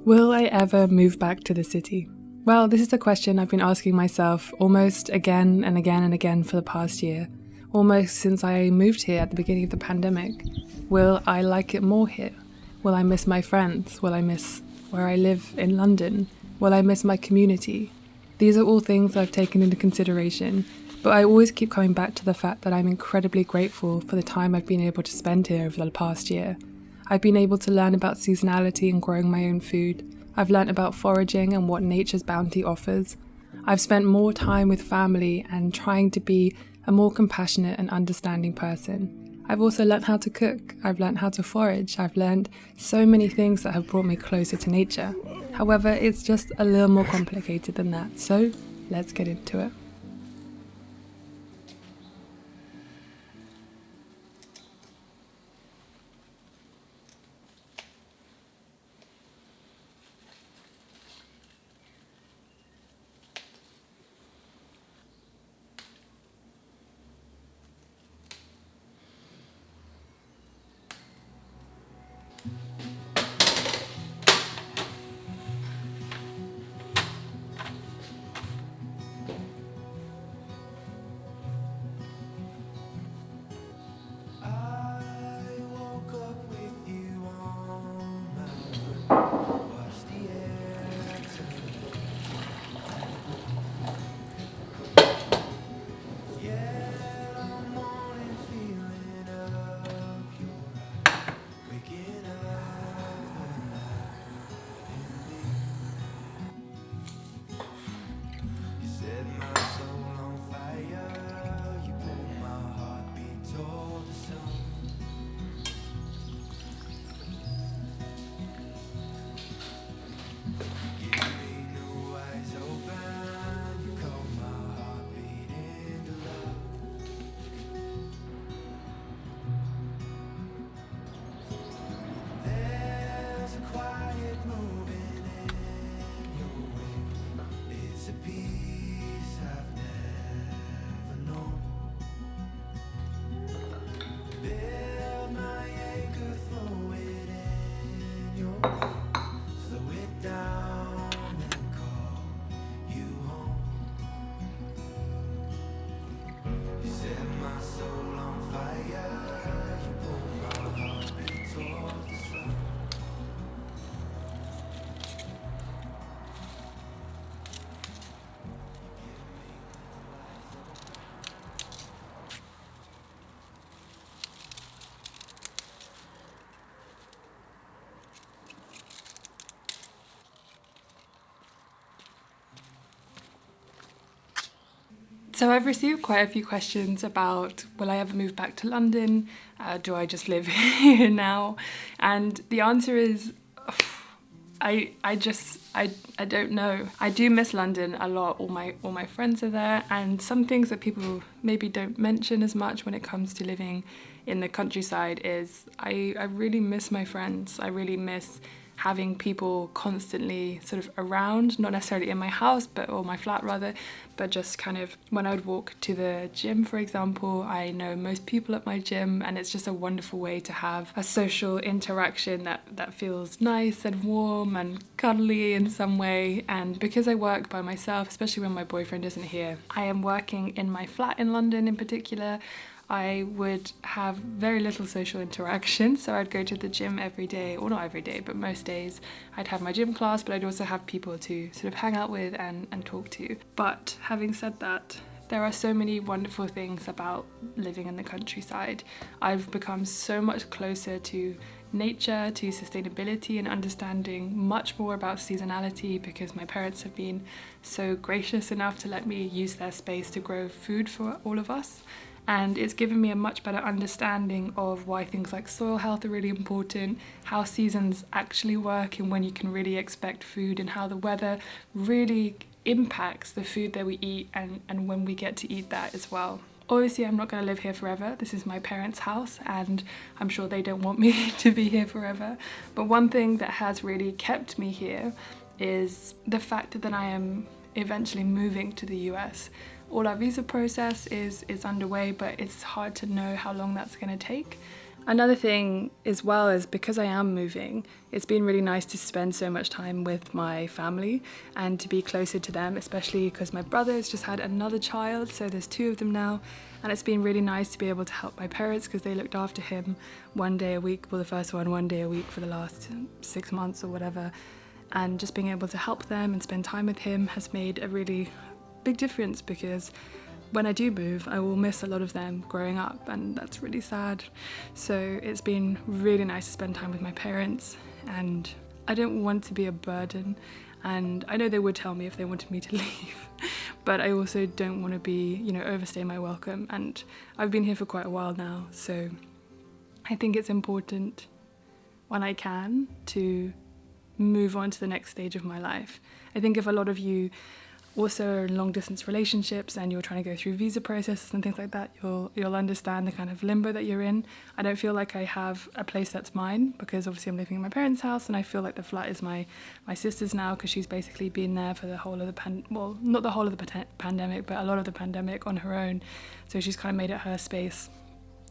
Will I ever move back to the city? Well, this is a question I've been asking myself almost again and again and again for the past year, almost since I moved here at the beginning of the pandemic. Will I like it more here? Will I miss my friends? Will I miss where I live in London? Will I miss my community? These are all things that I've taken into consideration, but I always keep coming back to the fact that I'm incredibly grateful for the time I've been able to spend here over the past year. I've been able to learn about seasonality and growing my own food. I've learnt about foraging and what nature's bounty offers. I've spent more time with family and trying to be a more compassionate and understanding person. I've also learnt how to cook. I've learnt how to forage. I've learnt so many things that have brought me closer to nature. However, it's just a little more complicated than that. So let's get into it. So I've received quite a few questions about, will I ever move back to London? Do I just live here now? And the answer is, I don't know. I do miss London a lot. All my friends are there, and some things that people maybe don't mention as much when it comes to living in the countryside is I really miss my friends. I really miss having people constantly sort of around, not necessarily in my house, or my flat rather, but just kind of when I would walk to the gym, for example, I know most people at my gym, and it's just a wonderful way to have a social interaction that feels nice and warm and cuddly in some way. And because I work by myself, especially when my boyfriend isn't here, I am working in my flat in London in particular. I would have very little social interaction, so I'd go to the gym every day, or not every day, but most days. I'd have my gym class, but I'd also have people to sort of hang out with and talk to. But having said that, there are so many wonderful things about living in the countryside. I've become so much closer to nature, to sustainability, and understanding much more about seasonality because my parents have been so gracious enough to let me use their space to grow food for all of us. And it's given me a much better understanding of why things like soil health are really important, how seasons actually work and when you can really expect food, and how the weather really impacts the food that we eat and when we get to eat that as well. Obviously, I'm not going to live here forever. This is my parents' house and I'm sure they don't want me to be here forever. But one thing that has really kept me here is the fact that I am eventually moving to the US. All our visa process is underway, but it's hard to know how long that's going to take. Another thing as well is because I am moving, it's been really nice to spend so much time with my family and to be closer to them, especially because my brother's just had another child, so there's 2 of them now, and it's been really nice to be able to help my parents because they looked after him 1 day a week, well the first one day a week for the last 6 months or whatever, and just being able to help them and spend time with him has made a really big difference because when I do move, I will miss a lot of them growing up, and that's really sad. So it's been really nice to spend time with my parents, and I don't want to be a burden, and I know they would tell me if they wanted me to leave, but I also don't want to be, overstay my welcome, and I've been here for quite a while now, so I think it's important when I can to move on to the next stage of my life. I think if a lot of you also are in long distance relationships and you're trying to go through visa processes and things like that, you'll understand the kind of limbo that you're in. I don't feel like I have a place that's mine because obviously I'm living in my parents' house, and I feel like the flat is my sister's now because she's basically been there for the whole of the not the whole of the pandemic, but a lot of the pandemic on her own. So she's kind of made it her space.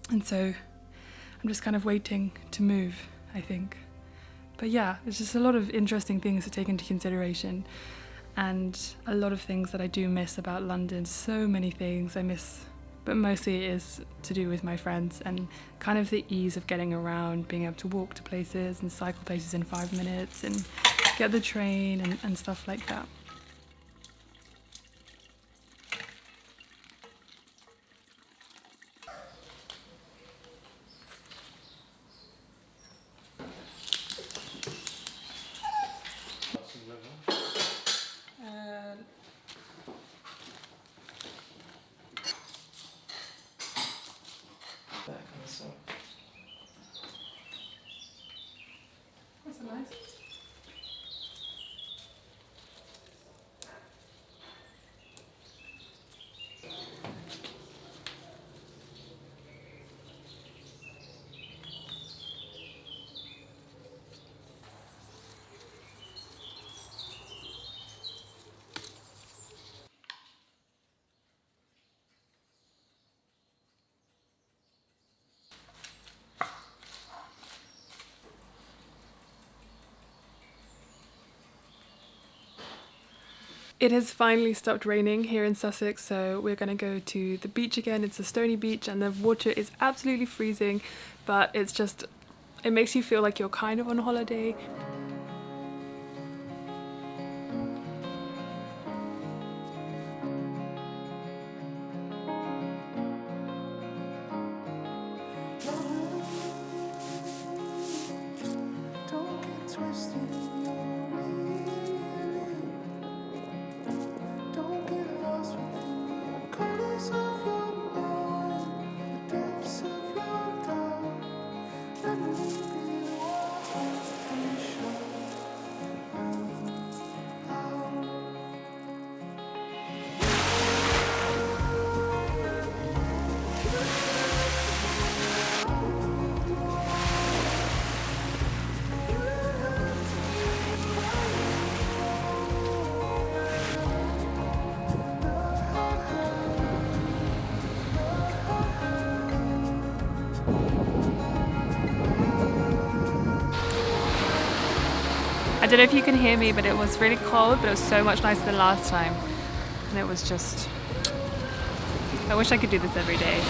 And so I'm just kind of waiting to move, I think. But yeah, there's just a lot of interesting things to take into consideration. And a lot of things that I do miss about London, so many things I miss, but mostly it is to do with my friends and kind of the ease of getting around, being able to walk to places and cycle places in 5 minutes and get the train and stuff like that. That's a nice. It has finally stopped raining here in Sussex, so we're going to go to the beach again. It's a stony beach and the water is absolutely freezing, but it makes you feel like you're kind of on holiday. I don't know if you can hear me, but it was really cold, but it was so much nicer than last time. And it was just, I wish I could do this every day,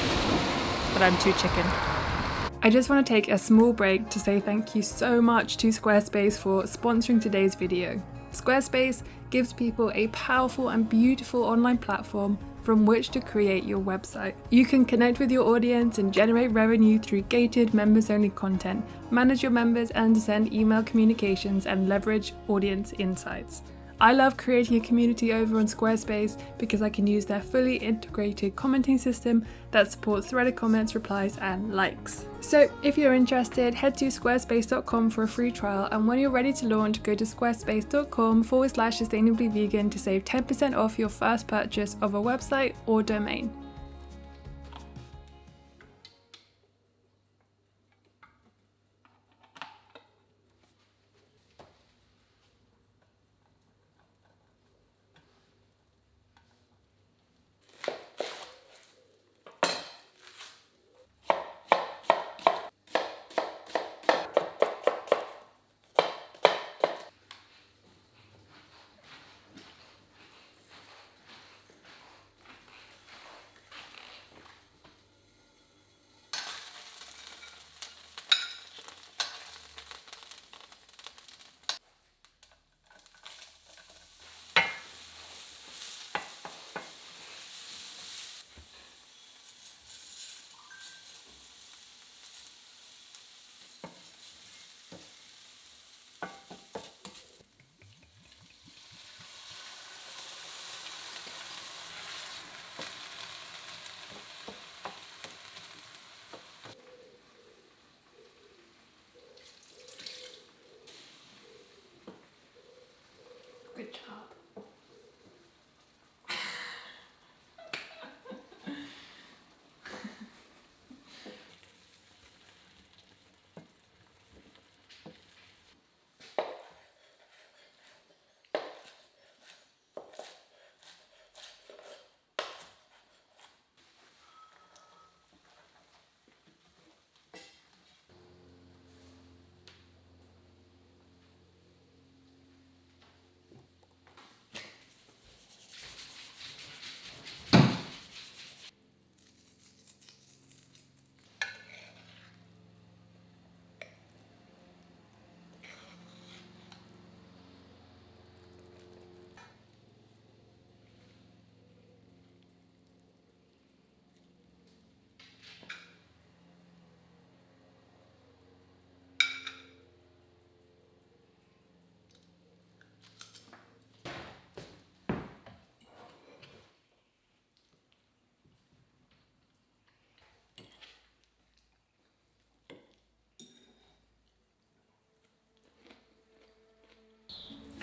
but I'm too chicken. I just want to take a small break to say thank you so much to Squarespace for sponsoring today's video. Squarespace gives people a powerful and beautiful online platform from which to create your website. You can connect with your audience and generate revenue through gated members-only content, manage your members and send email communications, and leverage audience insights. I love creating a community over on Squarespace because I can use their fully integrated commenting system that supports threaded comments, replies, and likes. So if you're interested, head to squarespace.com for a free trial, and when you're ready to launch, go to squarespace.com/sustainablyvegan to save 10% off your first purchase of a website or domain.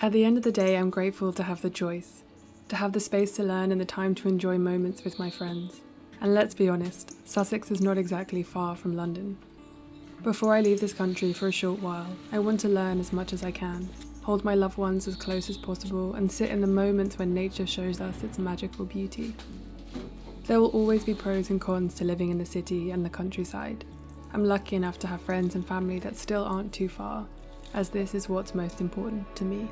At the end of the day, I'm grateful to have the choice, to have the space to learn and the time to enjoy moments with my friends. And let's be honest, Sussex is not exactly far from London. Before I leave this country for a short while, I want to learn as much as I can, hold my loved ones as close as possible, and sit in the moments when nature shows us its magical beauty. There will always be pros and cons to living in the city and the countryside. I'm lucky enough to have friends and family that still aren't too far, as this is what's most important to me.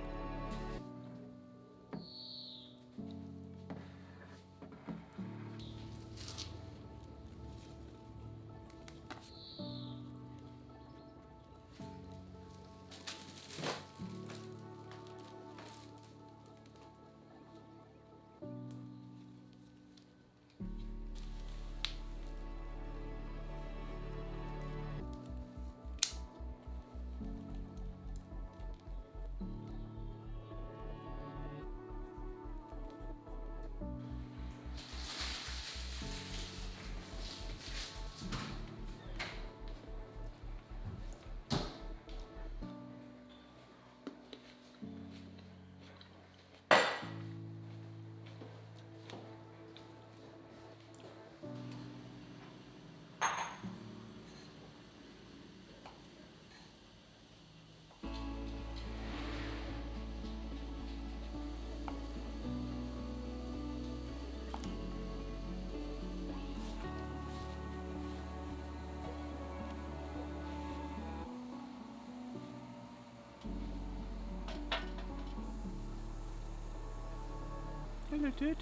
Hello, Dad.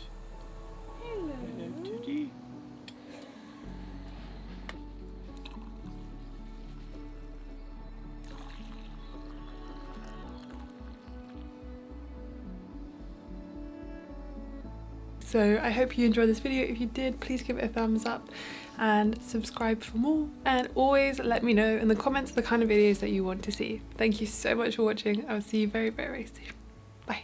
Hello. Hello, Teddy. So I hope you enjoyed this video. If you did, please give it a thumbs up and subscribe for more. And always let me know in the comments the kind of videos that you want to see. Thank you so much for watching. I'll see you very, very soon. Bye.